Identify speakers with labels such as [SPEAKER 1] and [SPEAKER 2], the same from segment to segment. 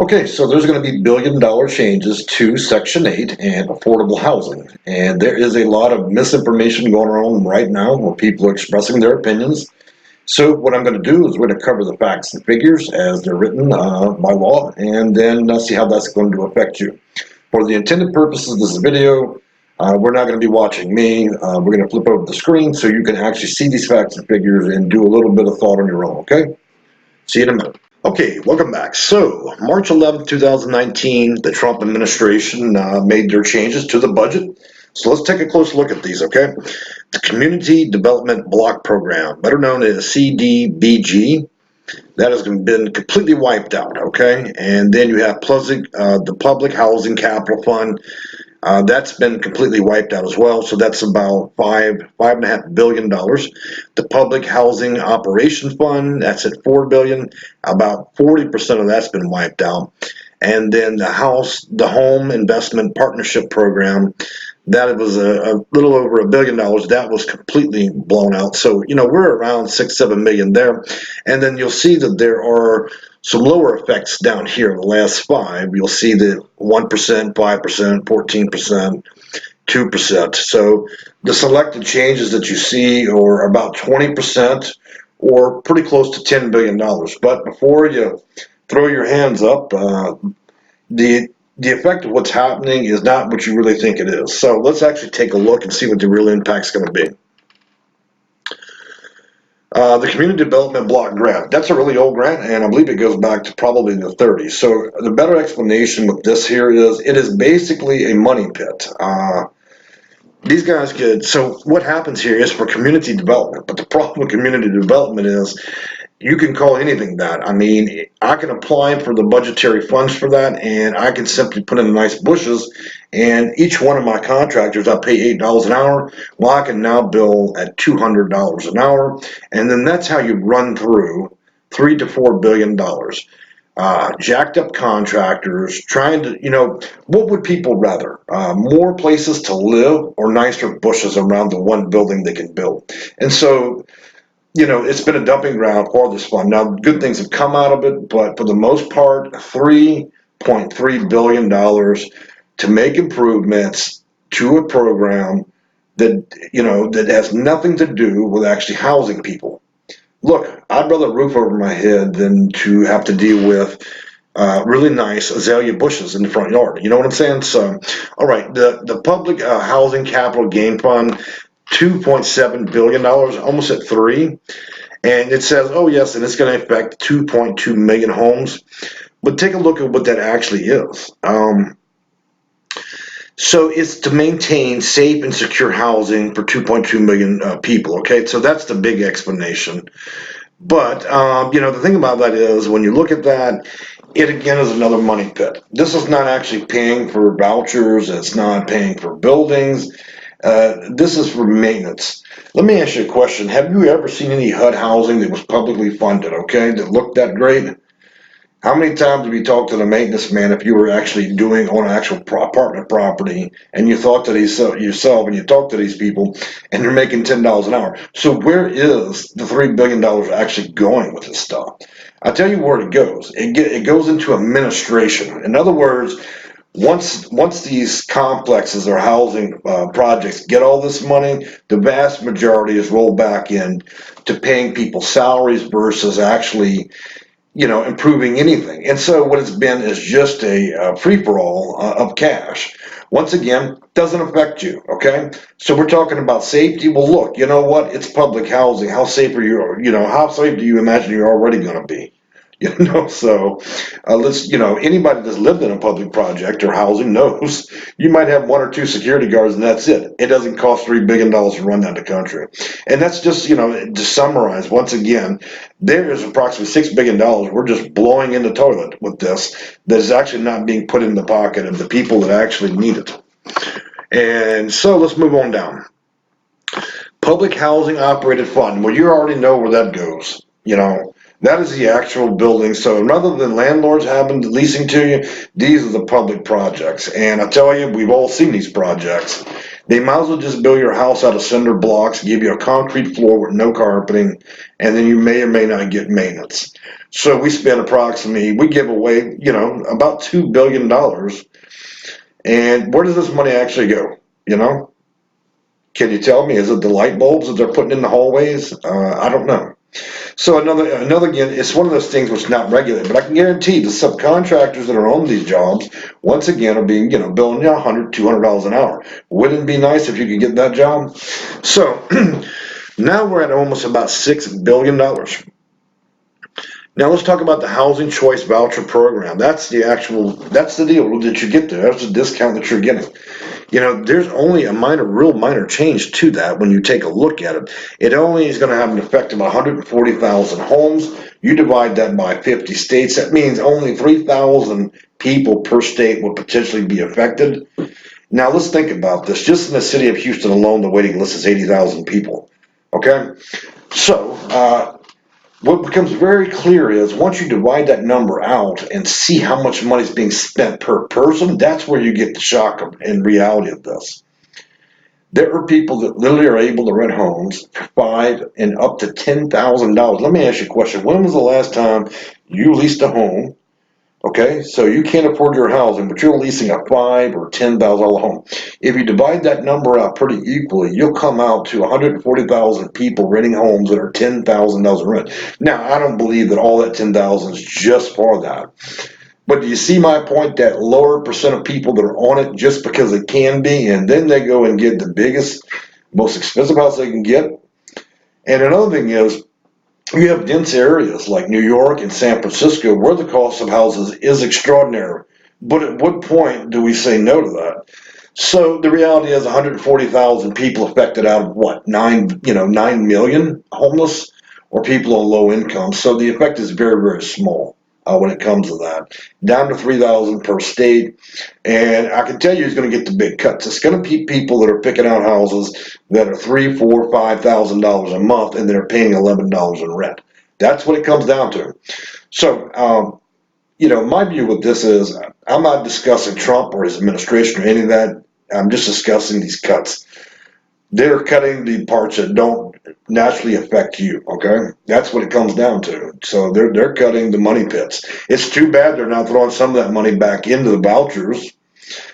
[SPEAKER 1] Okay, so there's going to be billion-dollar changes to Section 8 and affordable housing. And there is a lot of misinformation going on right now where people are expressing their opinions. So what I'm going to do is we're going to cover the facts and figures as they're written by law, and then see how that's going to affect you. For the intended purposes of this video, we're not going to be watching me. We're going to flip over the screen so you can actually see these facts and figures and do a little bit of thought on your own, okay? See you in a minute. Okay, welcome back. So, March 11th, 2019, the Trump administration made their changes to the budget. So let's take a close look at these, okay? The Community Development Block Program, better known as CDBG, that has been completely wiped out, okay? And then you have the Public Housing Capital Fund. That's been completely wiped out as well. So that's about $5.5 billion. The Public Housing Operations Fund, that's at $4 billion. About 40% of that's been wiped out. And then the Home Investment Partnership Program, that was a little over $1 billion. That was completely blown out. So, we're around 6-7 million there. And then you'll see that there are some lower effects down here, the last five. You'll see the 1%, 5%, 14%, 2%. So the selected changes that you see are about 20% or pretty close to $10 billion. But before you throw your hands up, the effect of what's happening is not what you really think it is. So let's actually take a look and see what the real impact's going to be. The Community Development Block Grant, that's a really old grant, and I believe it goes back to probably the 30s. So the better explanation with this here is it is basically a money pit. These guys so what happens here is for community development, but the problem with community development is you can call anything that. I mean, I can apply for the budgetary funds for that, and I can simply put in nice bushes, and each one of my contractors, I pay $8 an hour. Well, I can now bill at $200 an hour, and then that's how you run through $3 to $4 billion. Jacked up contractors trying to, what would people rather? More places to live or nicer bushes around the one building they can build? And so, it's been a dumping ground for this fund. Now, good things have come out of it, but for the most part, $3.3 billion to make improvements to a program that has nothing to do with actually housing people. Look, I'd rather roof over my head than to have to deal with really nice azalea bushes in the front yard. You know what I'm saying? So, all right, the Public Housing Capital Gain Fund, $2.7 billion, almost at $3. And it says, oh yes, and it's going to affect 2.2 million homes. But take a look at what that actually is. So it's to maintain safe and secure housing for 2.2 million people. Okay, so that's the big explanation. But the thing about that is when you look at that, it again is another money pit. This is not actually paying for vouchers. It's not paying for buildings. This is for maintenance. Let me ask you a question. Have you ever seen any HUD housing that was publicly funded, okay, that looked that great? How many times have you talked to the maintenance man if you were actually doing on an actual apartment property and you thought to yourself and you talk to these people and you're making $10 an hour? So where is the $3 billion actually going with this stuff? I'll tell you where it goes. It goes into administration. In other words, once these complexes or housing projects get all this money, the vast majority is rolled back in to paying people salaries versus actually improving anything. And so what it's been is just a free-for-all of cash. Once again, doesn't affect you, okay? So we're talking about safety. Well, look, you know what? It's public housing. How safe are you? How safe do you imagine you're already going to be? So anybody that's lived in a public project or housing knows you might have one or two security guards and that's it. It doesn't cost $3 billion to run that the country. And that's just, to summarize, once again, there is approximately $6 billion we're just blowing in the toilet with this that is actually not being put in the pocket of the people that actually need it. And so let's move on down. Public Housing Operated Fund. Well, you already know where that goes. That is the actual building. So rather than landlords having leasing to you, these are the public projects. And I tell you, we've all seen these projects. They might as well just build your house out of cinder blocks, give you a concrete floor with no carpeting, and then you may or may not get maintenance. So we spend approximately, we give away, about $2 billion. And where does this money actually go? You know, can you tell me? Is it the light bulbs that they're putting in the hallways? I don't know. So another again, it's one of those things which is not regulated, but I can guarantee the subcontractors that are on these jobs, once again, are being, billing you $100, $200 an hour. Wouldn't it be nice if you could get that job? So now we're at almost about $6 billion. Now let's talk about the Housing Choice Voucher Program. That's the deal that you get there. That's the discount that you're getting. There's only a real minor change to that when you take a look at it. It only is going to have an effect of 140,000 homes. You divide that by 50 states. That means only 3,000 people per state will potentially be affected. Now let's think about this. Just in the city of Houston alone, the waiting list is 80,000 people. Okay? So, what becomes very clear is once you divide that number out and see how much money is being spent per person, that's where you get the shock and reality of this. There are people that literally are able to rent homes for $5 and up to $10,000. Let me ask you a question. When was the last time you leased a home? Okay, so you can't afford your housing, but you're leasing a $5 or $10,000 home. If you divide that number out pretty equally, you'll come out to 140,000 people renting homes that are $10,000 rent. Now, I don't believe that all that 10,000 is just for that. But do you see my point? That lower percent of people that are on it just because it can be, and then they go and get the biggest, most expensive house they can get. And another thing is, you have dense areas like New York and San Francisco where the cost of houses is extraordinary. But at what point do we say no to that? So the reality is 140,000 people affected out of what, 9 million homeless or people on low income. So the effect is very, very small when it comes to that. Down to 3,000 per state. And I can tell you who's going to get the big cuts. It's going to be people that are picking out houses that are $3, $4, $5,000 a month and they're paying $11 in rent. That's what it comes down to. So, my view with this is I'm not discussing Trump or his administration or any of that. I'm just discussing these cuts. They're cutting the parts that don't naturally affect you. Okay, that's what it comes down to. So they're cutting the money pits. It's too bad they're not throwing some of that money back into the vouchers.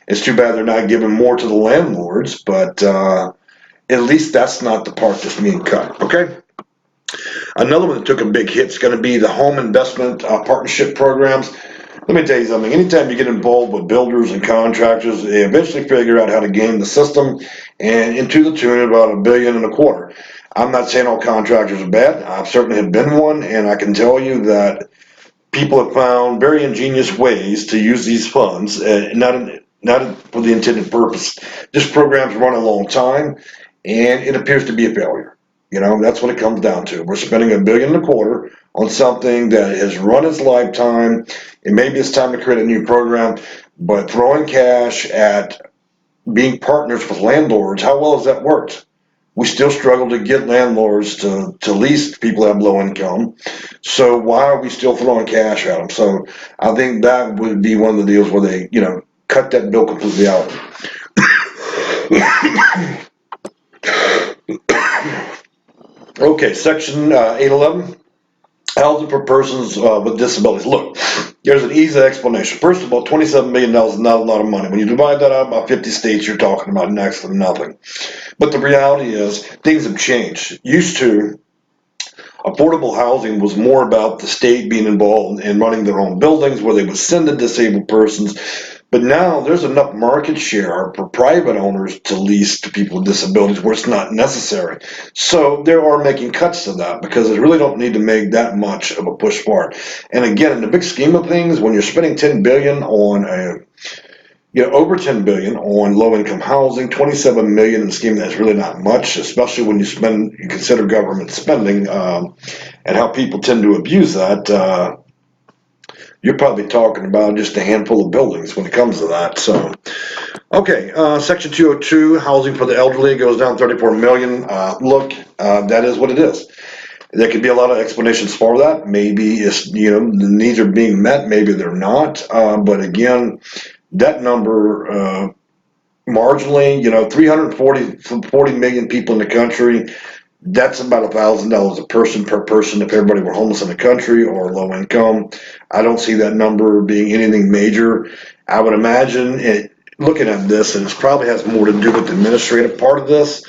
[SPEAKER 1] It's too bad they're not giving more to the landlords. But at least that's not the part that's being cut. Okay. Another one that took a big hit is going to be the home investment partnership programs. Let me tell you something. Anytime you get involved with builders and contractors, they eventually figure out how to game the system, and into the tune of about $1.25 billion. I'm not saying all contractors are bad. I certainly have been one, and I can tell you that people have found very ingenious ways to use these funds, not for the intended purpose. This program's run a long time, and it appears to be a failure. That's what it comes down to. We're spending $1.25 billion on something that has run its lifetime, and maybe it's time to create a new program, but throwing cash at being partners with landlords, how well has that worked? We still struggle to get landlords to lease to people that have low income. So why are we still throwing cash at them? So I think that would be one of the deals where they, cut that bill completely out. Okay, Section 811, housing for persons with disabilities. Look, there's an easy explanation. First of all, $27 million is not a lot of money. When you divide that out by 50 states, you're talking about next to nothing. But the reality is, things have changed. Used to, affordable housing was more about the state being involved in running their own buildings where they would send the disabled persons. But now there's enough market share for private owners to lease to people with disabilities where it's not necessary. So they are making cuts to that because they really don't need to make that much of a push for it. And again, in the big scheme of things, when you're spending $10 billion on over 10 billion on low-income housing, 27 million in the scheme, that's really not much, especially when you consider government spending and how people tend to abuse that. You're probably talking about just a handful of buildings when it comes to that. So, okay, Section 202, housing for the elderly, goes down 34 million. Look, that is what it is. There could be a lot of explanations for that. Maybe it's, the needs are being met, maybe they're not. But again, that number marginally, 340 million people in the country. That's about $1,000 a person per person if everybody were homeless in the country or low income. I don't see that number being anything major. I would imagine looking at this, and it probably has more to do with the administrative part of this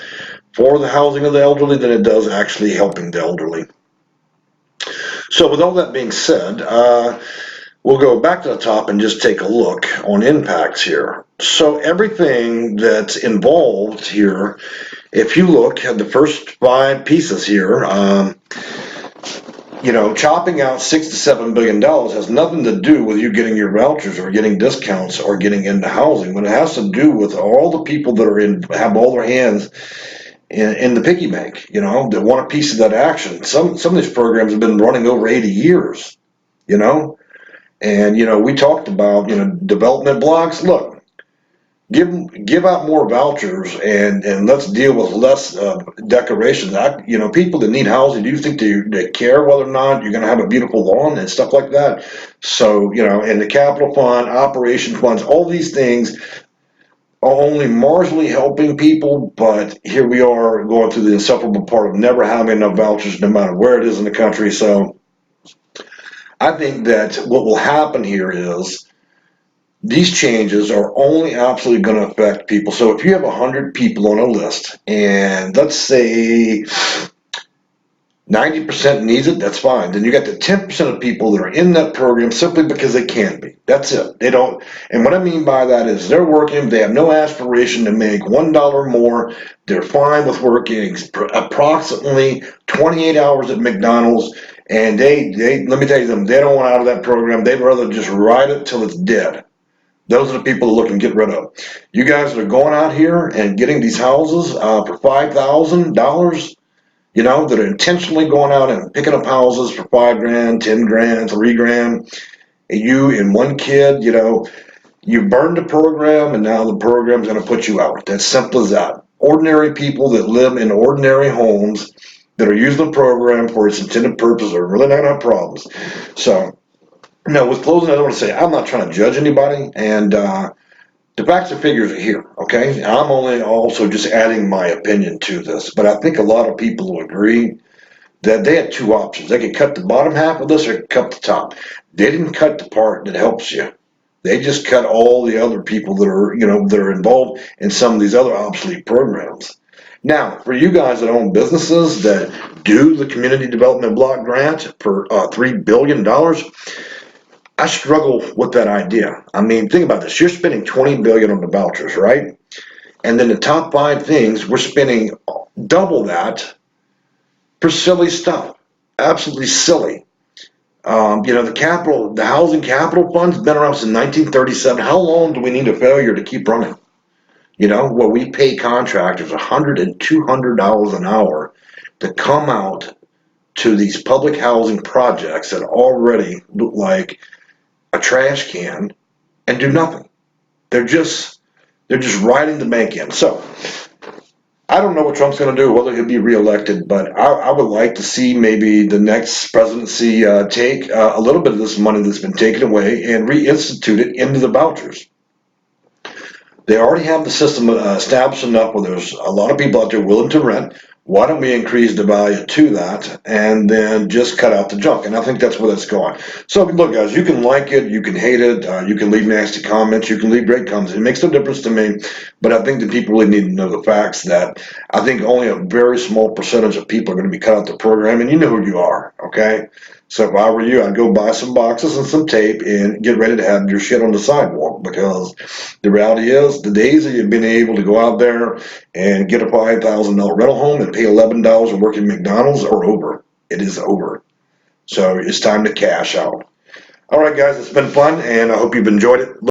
[SPEAKER 1] for the housing of the elderly than it does actually helping the elderly. So with all that being said, we'll go back to the top and just take a look on impacts here. So everything that's involved here, if you look at the first 5 pieces here, chopping out $6 to $7 billion has nothing to do with you getting your vouchers or getting discounts or getting into housing. But it has to do with all the people that are have all their hands in the piggy bank, that want a piece of that action. Some of these programs have been running over 80 years, and we talked about development blocks. Look, give out more vouchers and let's deal with less decorations. People that need housing, do you think they care whether or not you're going to have a beautiful lawn and stuff like that? So and the capital fund, operation funds, all these things are only marginally helping people, but here we are going through the insufferable part of never having enough vouchers no matter where it is in the country. So I think that what will happen here is these changes are only absolutely going to affect people. So if you have 100 people on a list and let's say 90% needs it, that's fine. Then you got the 10% of people that are in that program simply because they can be. That's it. They don't, and what I mean by that is they're working, they have no aspiration to make $1 more. They're fine with working approximately 28 hours at McDonald's, and they let me tell you something, they don't want out of that program. They'd rather just ride it till it's dead. Those are the people to look and get rid of. You guys that are going out here and getting these houses for $5,000, that are intentionally going out and picking up houses for $5 grand, $10 grand, $3 grand. And you and one kid, you burned the program, and now the program's going to put you out. That's simple as that. Ordinary people that live in ordinary homes that are using the program for its intended purpose are really not going to have problems. So, with closing, I don't want to say I'm not trying to judge anybody, and the facts and figures are here, okay? I'm only also just adding my opinion to this, but I think a lot of people will agree that they had 2 options. They could cut the bottom half of this or cut the top. They didn't cut the part that helps you. They just cut all the other people that are involved in some of these other obsolete programs. Now, for you guys that own businesses that do the community development block grant for $3 billion, I struggle with that idea. I mean, think about this. You're spending $20 billion on the vouchers, right? And then the top 5 things, we're spending double that for silly stuff. Absolutely silly. The housing capital fund's been around since 1937. How long do we need a failure to keep running? Where we pay contractors $100 and $200 an hour to come out to these public housing projects that already look like a trash can and do nothing. They're just riding the bank in. So I don't know what Trump's going to do, whether he'll be reelected, but I would like to see maybe the next presidency take a little bit of this money that's been taken away and reinstitute it into the vouchers. They already have the system established enough where there's a lot of people out there willing to rent. Why don't we increase the value to that and then just cut out the junk? And I think that's where that's going. So look, guys, you can like it, you can hate it, you can leave nasty comments, you can leave great comments. It makes no difference to me, but I think that people really need to know the facts that I think only a very small percentage of people are going to be cut out the program, and you know who you are, okay? So if I were you, I'd go buy some boxes and some tape and get ready to have your shit on the sidewalk, because the reality is the days that you've been able to go out there and get a $5,000 rental home and pay $11 and work at McDonald's are over. It is over. So it's time to cash out. All right, guys, it's been fun, and I hope you've enjoyed it.